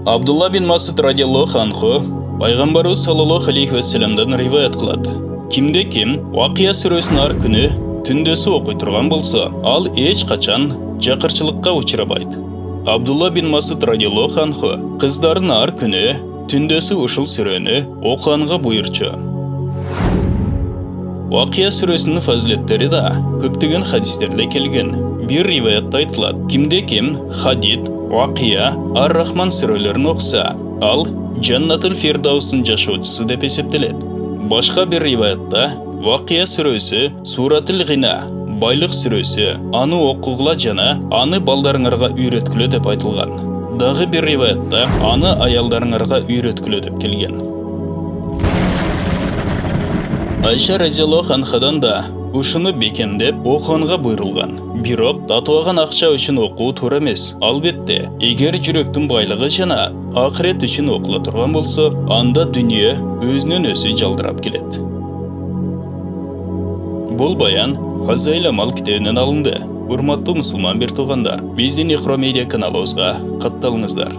Абдулла бин Масуд радиаллаху анху пайгамбарыбыз саллаллаху алейхи вассаламдан риваят кылат. Кимде ким Вакия сүрөсүнүн ар күнү түндөсү окуй турган болсо, ал эч качан жакырчылыкка учурабайт. Абдулла бин Масуд радиаллаху анху кыздарын ар күнү түндөсү ушул сүрөнү окуганга буйрчу. Вакия сүрөсүнүн фазилеттери да көптөгөн хадистерде келген. Бир риваятта айтылат: кимде ким Хадид, Вакия, Ар-Рахман сүрөлөрүн окуса, ал Жаннатул Фирдаустун жашоочусу деп эсептелет. Башка бир риваятта Вакия сүрөсү Суратул Гина, байлык сүрөсү, аны окугула жана аны балдарыңарга үйрөткүлө деп айтылган. Дагы бир риваятта аны аялдарыңарга үйрөткүлө деп келген. Айша радиаллаху анхадан да ушуну бекемдеп окуганга буйрулган. Бирок татыбаган акча үчүн окуу туура эмес. Албетте, эгер жүрөктүн байлыгы жана акырет үчүн окула турган болсо, анда дүнүйө өзүнөн өзү жалдырап келет. Бул баян Фазаил Амал китебинен алынды. Урматтуу мусулман бир туугандар, биздин Ихро медиа каналыбызга катталыңыздар.